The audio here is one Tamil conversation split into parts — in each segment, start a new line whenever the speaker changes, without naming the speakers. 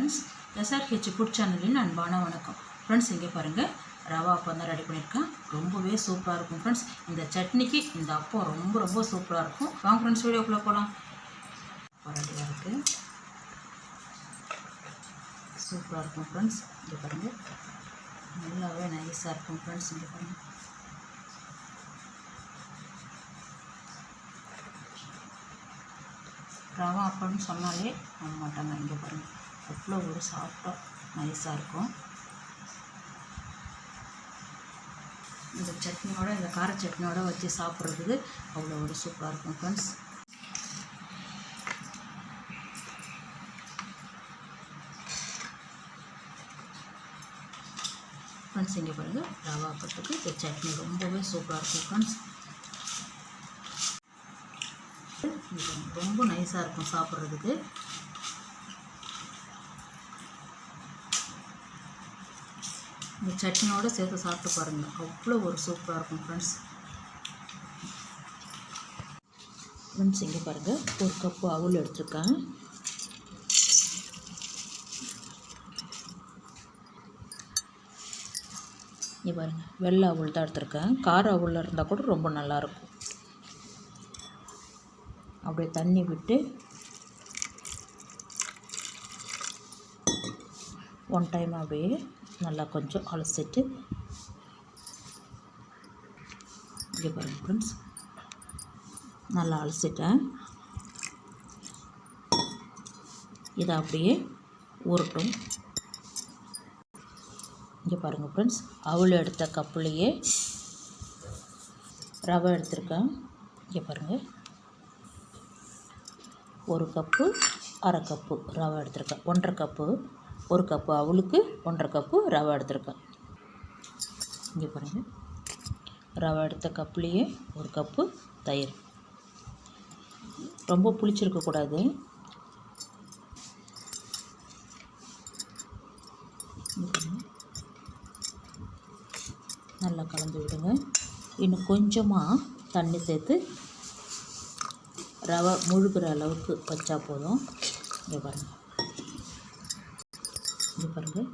ஃப்ரெண்ட்ஸ், SRH ஃபுட் சேனலின் அன்பான வணக்கம். ஃப்ரெண்ட்ஸ், இங்கே பாருங்கள், ரவா அப்பம் தான் ரெடி பண்ணியிருக்கேன். ரொம்பவே சூப்பராக இருக்கும் ஃப்ரெண்ட்ஸ். இந்த சட்னிக்கு இந்த அப்பம் ரொம்ப சூப்பராக இருக்கும். வாங்க ஃப்ரெண்ட்ஸ், வீடியோக்குள்ளே போகலாம். ரெடியாக இருக்குது, சூப்பராக இருக்கும் ஃப்ரெண்ட்ஸ். இங்கே பாருங்கள், நல்லாவே நைஸாக இருக்கும் ஃப்ரெண்ட்ஸ். இங்கே பாருங்கள், ரவா அப்பம்னு சொன்னாலே நம்ப மாட்டாங்க. இங்கே பாருங்கள், அவ்வளோ ஒரு சாஃப்டாக நைஸாக இருக்கும். இந்த சட்னியோட, இந்த கார சட்னியோட வச்சு சாப்பிட்றதுக்கு அவ்வளோ ஒரு சூப்பராக இருக்கும் ஃப்ரெண்ட்ஸ். ஃப்ரெண்ட்ஸ், இங்கே பாருங்கள், ரவா அப்பத்துக்கு இந்த சட்னி ரொம்பவே சூப்பராக இருக்கும் ஃப்ரெண்ட்ஸ். ரொம்ப நைஸாக இருக்கும் சாப்பிட்றதுக்கு. இந்த சட்னியோடு சேர்த்து சாப்பிட்டு பாருங்கள், அவ்வளோ ஒரு சூப்பராக இருக்கும் ஃப்ரெண்ட்ஸ். ஃப்ரெண்ட்ஸ், இங்கே பாருங்கள், ஒரு கப்பு அவல் எடுத்துருக்கேன். இங்கே பாருங்கள், வெள்ளை அவல் தான் எடுத்துருக்கேன். கார அவலில் இருந்தால் கூட ரொம்ப நல்லாயிருக்கும். அப்படியே தண்ணி விட்டு ஒன் டைம் அப்படியே நல்லா கொஞ்சம் அலசிட்டு, இங்கே பாருங்கள் ஃப்ரெண்ட்ஸ், நல்லா அலசிட்டேன். இதை அப்படியே ஊறட்டும். இங்கே பாருங்கள் ஃப்ரெண்ட்ஸ், அவல் எடுத்த கப்புலேயே ரவை எடுத்திருக்கேன். இங்கே பாருங்கள், ஒரு கப்பு அரை கப்பு ரவை எடுத்திருக்கேன். 1.5 கப்பு, ஒரு கப்பு அவளுக்கு 1.5 கப்பு ரவை எடுத்திருக்கேன். இங்கே பாருங்கள், ரவை எடுத்த கப்புலேயே ஒரு கப்பு தயிர். ரொம்ப புளிச்சிருக்கக்கூடாது. நல்லா கலந்து விடுங்க. இன்னும் கொஞ்சமாக தண்ணி சேர்த்து ரவை முழுகிற அளவுக்கு வச்சா போதும். இங்கே பாருங்கள், இங்கே பாருங்கள்,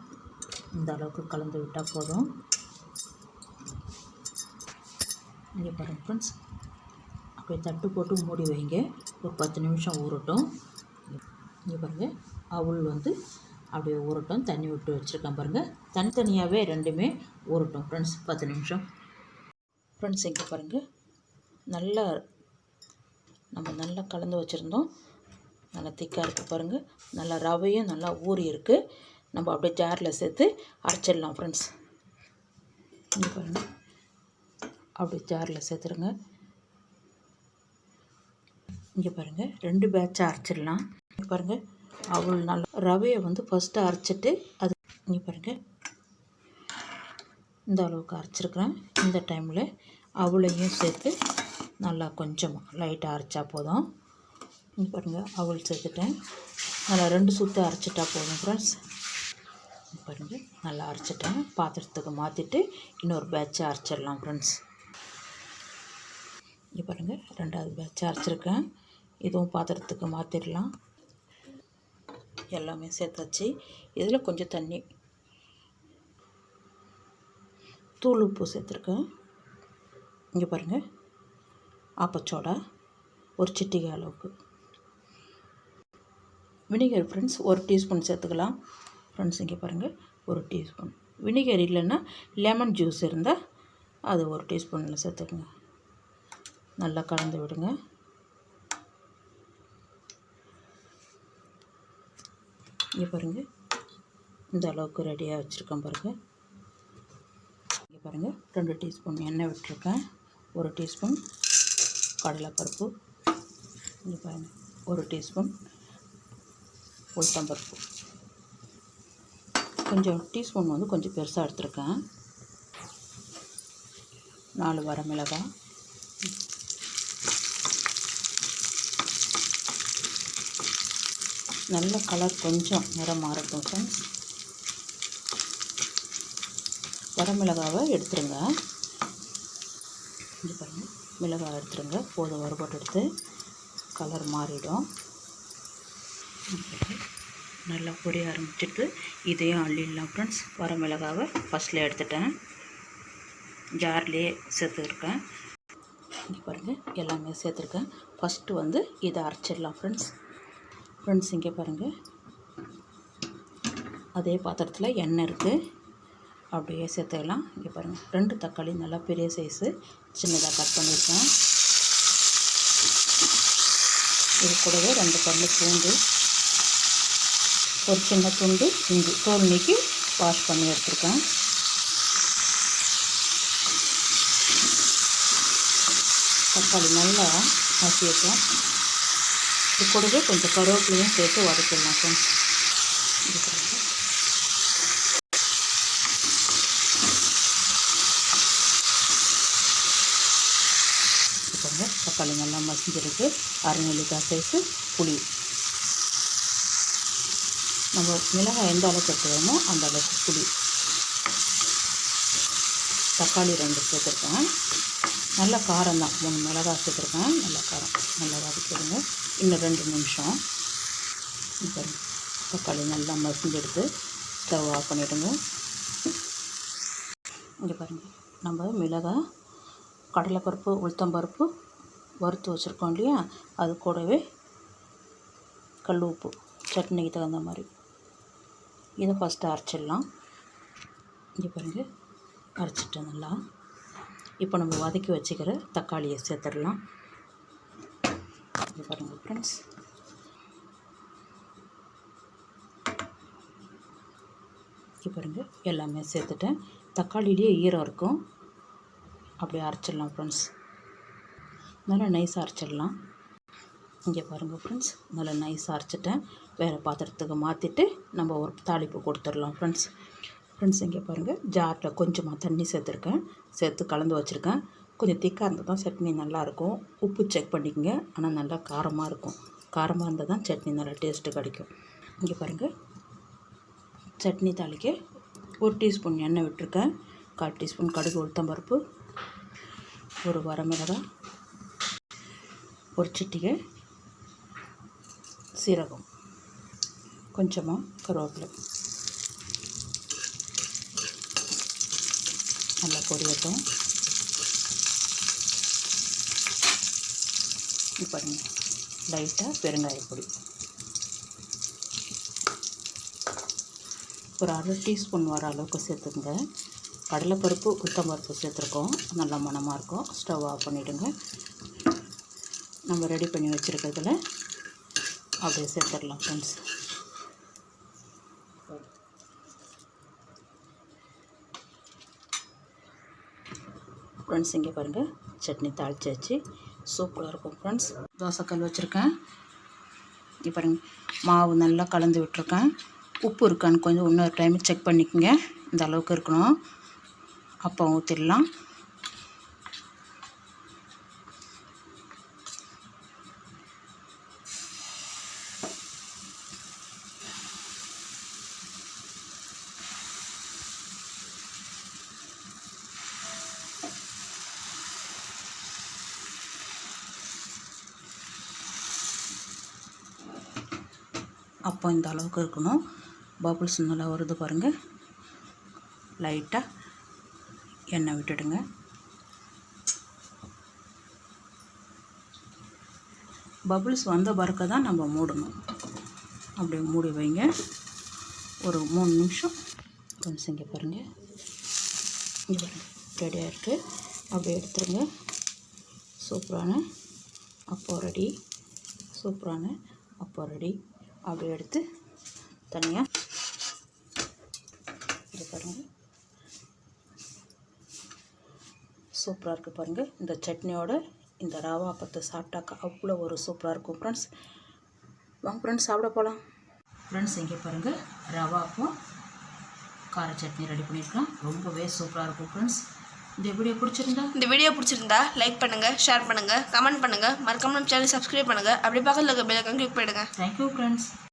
இந்த அளவுக்கு கலந்து விட்டால் போதும். இங்கே பாருங்கள் ஃப்ரெண்ட்ஸ், அப்படியே தட்டு போட்டு மூடி வைங்க. ஒரு 10 நிமிஷம் ஊறட்டும். இங்கே பாருங்கள், அவல் அப்படியே ஊறட்டும். தண்ணி விட்டு வச்சுருக்கேன் பாருங்கள். தனித்தனியாகவே ரெண்டுமே ஊறட்டும் ஃப்ரெண்ட்ஸ், 10 நிமிஷம். ஃப்ரெண்ட்ஸ், இங்கே பாருங்கள், நல்லா கலந்து வச்சுருந்தோம். நல்லா திக்காக இருக்குது பாருங்கள். நல்லா ரவையும் நல்லா ஊறி இருக்குது. நம்ம அப்படியே ஜாரில் சேர்த்து அரைச்சிடலாம் ஃப்ரெண்ட்ஸ். இங்கே பாருங்கள், அப்படியே ஜாரில் சேர்த்துருங்க. இங்கே பாருங்கள், 2 பேட்சாக அரைச்சிடலாம். இங்கே பாருங்கள், அவள் நல்லா ரவையை ஃபஸ்ட்டு அரைச்சிட்டு அது, இங்கே பாருங்கள், இந்த அளவுக்கு அரைச்சிருக்கிறேன். இந்த டைமில் அவளையும் சேர்த்து நல்லா கொஞ்சமாக லைட்டாக அரைச்சா போதும். இங்கே பாருங்கள், அவல் சேர்த்துட்டேன். நல்லா 2 சுற்று அரைச்சிட்டா போதும் ஃப்ரெண்ட்ஸ். பாருங்கள், நல்லா அரைச்சிட்டேன். பாத்திரத்துக்கு மாற்றிட்டு இன்னொரு பேட்சாக அரைச்சிடலாம் ஃப்ரெண்ட்ஸ். இங்கே பாருங்கள், 2வது பேட்சாக அரைச்சிருக்கேன். இதுவும் பாத்திரத்துக்கு மாற்றிடலாம். எல்லாமே சேர்த்தாச்சு. இதில் கொஞ்சம் தண்ணி, தூள் உப்பு சேர்த்துருக்கேன். இங்கே பாருங்கள், ஆப்பச்சோடா ஒரு சிட்டிகை அளவுக்கு, வினிகர் ஃப்ரெண்ட்ஸ் 1 டீஸ்பூன் சேர்த்துக்கலாம் ஃப்ரெண்ட்ஸ். இங்கே பாருங்கள், 1 டீஸ்பூன். வினிகர் இல்லைன்னா லெமன் ஜூஸ் இருந்தால் அது 1 டீஸ்பூனில் சேர்த்துக்குங்க. நல்லா கலந்து விடுங்க. இங்கே பாருங்கள், இந்த அளவுக்கு ரெடியாக வச்சுருக்கேன் பாருங்கள். இங்கே பாருங்கள், 2 டீஸ்பூன் எண்ணெய் விட்டுருக்கேன். 1 டீஸ்பூன் கடலைப்பருப்பு. இங்கே பாருங்கள், 1 டீஸ்பூன் உளுத்தம்பருப்பு. கொஞ்சம் டீஸ்பூன் கொஞ்சம் பெருசாக எடுத்துருக்கேன். 4 வரமிளகாய். நல்ல கலர் கொஞ்சம் நிறம் மாறட்டும் ஃப்ரெண்ட்ஸ். வரமிளகாவை எடுத்துருங்க. இங்கே பாருங்கள், மிளகாய் எடுத்துருங்க. போதும், வறுபட்டு எடுத்து கலர் மாறிடும். நல்லா பொரிய ஆரம்பிச்சிட்டு இதையும் அள்ளிடலாம் ஃப்ரெண்ட்ஸ். வரமிளகாவை ஃபஸ்ட்டில் எடுத்துட்டேன், ஜார்லேயே சேர்த்துருக்கேன். இங்கே பாருங்கள் எல்லாமே சேர்த்துருக்கேன். ஃபஸ்ட்டு இதை அரைச்சிடலாம் ஃப்ரெண்ட்ஸ். இங்கே பாருங்கள் அதே பாத்திரத்தில் எண்ணெய் இருக்குது, அப்படியே சேர்த்துக்கலாம். இங்கே பாருங்கள் 2 தக்காளி நல்லா பெரிய சைஸு சின்னதாக கட் பண்ணியிருக்கேன். இது கூடவே 2 பல்லு பூண்டு, ஒரு சின்ன துண்டு இஞ்சி தோல் நீக்கி வாஷ் பண்ணி எடுத்துருக்கேன். தக்காளி நல்லா மசியட்டும். இது கூடவே கொஞ்சம் கருவேப்பிலையும் சேர்த்து வதக்கிடலாம் ஃப்ரெண்ட்ஸ். தக்காளி நல்லா மசிஞ்சிருக்கு. அரை நெல்லிக்காய் சைஸு புளி, நம்ம மிளகாய் எந்த அளவுக்கு எடுத்துக்கணுமோ அந்த அளவுக்கு புளி, தக்காளி 2 சேர்த்துருக்கேன். நல்ல காரம் தான், 3 மிளகாய் சேர்த்துருக்கேன். நல்லா காரம், நல்லா வதக்கிடுங்க. இன்னும் 2 நிமிஷம். இப்போ தக்காளி நல்லா மசிஞ்செடுத்து ஸ்டவ் ஆஃப் பண்ணிவிடுங்க. இங்கே பாருங்கள் நம்ம மிளகாய், கடலைப்பருப்பு, உளுத்தம்பருப்பு வறுத்து வச்சுருக்கோம் இல்லையா, அது கூடவே கல் உப்பு சட்னிக்கு தகுந்த மாதிரி இதை ஃபஸ்ட்டு அரைச்சிடலாம். இங்கே பாருங்கள் அரைச்சிட்டேன் நல்லா. இப்போ நம்ம வதக்கி வச்சுக்கிற தக்காளியை சேர்த்துடலாம். இங்கே பாருங்கள் ஃப்ரெண்ட்ஸ், இங்கே பாருங்கள் எல்லாமே சேர்த்துட்டேன். தக்காளிலேயே ஈரம் இருக்கும், அப்படியே அரைச்சிடலாம் ஃப்ரெண்ட்ஸ். நல்லா நைஸாக அரைச்சிடலாம். இங்கே பாருங்கள் ஃப்ரெண்ட்ஸ், நல்லா நைஸாக அரைச்சிட்டேன். வேறு பாத்திரத்துக்கு மாற்றிட்டு நம்ம ஒரு தாளிப்பு கொடுத்துடலாம் ஃப்ரெண்ட்ஸ். இங்கே பாருங்கள் ஜாரில் கொஞ்சமாக தண்ணி சேர்த்துருக்கேன், சேர்த்து கலந்து வச்சுருக்கேன். கொஞ்சம் திக்காக இருந்தால் தான் சட்னி நல்லாயிருக்கும். உப்பு செக் பண்ணிக்கோங்க, ஆனால் நல்லா காரமாக இருக்கும். காரமாக இருந்தால் தான் சட்னி நல்லா டேஸ்ட்டு கிடைக்கும். இங்கே பாருங்கள் சட்னி தாளிக்க 1 டீஸ்பூன் எண்ணெய் விட்டுருக்கேன். 1/4 டீஸ்பூன் கடுகு, உளுத்தம்பருப்பு, ஒரு வரமிளகாய், ஒரு சிட்டிகை சீரகம், கொஞ்சமாக கருவேப்பிலை. நல்லா பொரியட்டும். பாருங்கள் லைட்டாக பெருங்காயப்பொடி, ஒரு 1/2 டீஸ்பூன் வர அளவுக்கு சேர்த்துங்க. கடலைப்பருப்பு, உளுத்தம்பருப்பு சேர்த்துருக்கோம், நல்லா மணமாக இருக்கும். ஸ்டவ் ஆஃப் பண்ணிவிடுங்க. நம்ம ரெடி பண்ணி வச்சுருக்கிறதுல அப்படியே சேர்த்துடலாம் ஃப்ரெண்ட்ஸ். இங்கே பாருங்கள் சட்னி தாளிச்சாச்சு, சூப்பராக இருக்கும் ஃப்ரெண்ட்ஸ். தோசைக்கல் வச்சுருக்கேன். இங்கே பாருங்கள் மாவு நல்லா கலந்து விட்டுருக்கேன். உப்பு இருக்கான்னு கொஞ்சம் இன்னொரு டைம் செக் பண்ணிக்கோங்க. இந்த அளவுக்கு இருக்கணும். அப்போ ஊற்றிடலாம். அப்போ இந்த அளவுக்கு இருக்கணும். பபுள்ஸ் நல்லா வருது பாருங்கள். லைட்டாக எண்ணெய் விட்டுடுங்க. பபுள்ஸ் வந்த பிறகு தான் நம்ம மூடணும். அப்படியே மூடி வைங்க ஒரு 3 நிமிஷம். கொஞ்சம் இங்கே பாருங்கள், இங்கே பாருங்கள் ரெடியாக இருக்குது. அப்படியே எடுத்துருங்க. சூப்பரான அப்போ ரெடி, சூப்பரான அப்போ ரெடி. அப்படியே எடுத்து தனியாக இது பாருங்கள், சூப்பராக இருக்குது பாருங்கள். இந்த சட்னியோட இந்த ரவா அப்பத்தை சாப்பிட்டாக்கா அவ்வளோ ஒரு சூப்பராக இருக்கும் ஃப்ரெண்ட்ஸ். வாங்க ஃப்ரெண்ட்ஸ் சாப்பிட போகலாம். ஃப்ரெண்ட்ஸ் இங்கே பாருங்கள் ரவா அப்பம் கார சட்னி ரெடி பண்ணியிருக்கேன். ரொம்பவே சூப்பராக இருக்கும் ஃப்ரெண்ட்ஸ். இந்த வீடியோ பிடிச்சிருந்தா லைக் பண்ணுங்கள், ஷேர் பண்ணுங்கள், கமெண்ட் பண்ணுங்கள், மறக்காம நம்ம சேனல் சப்ஸ்கிரைப் பண்ணுங்கள். அப்படி பக்கத்தில் இருக்க பெல் ஐகான் கிளிக் பண்ணிடுங்க. Thank you friends.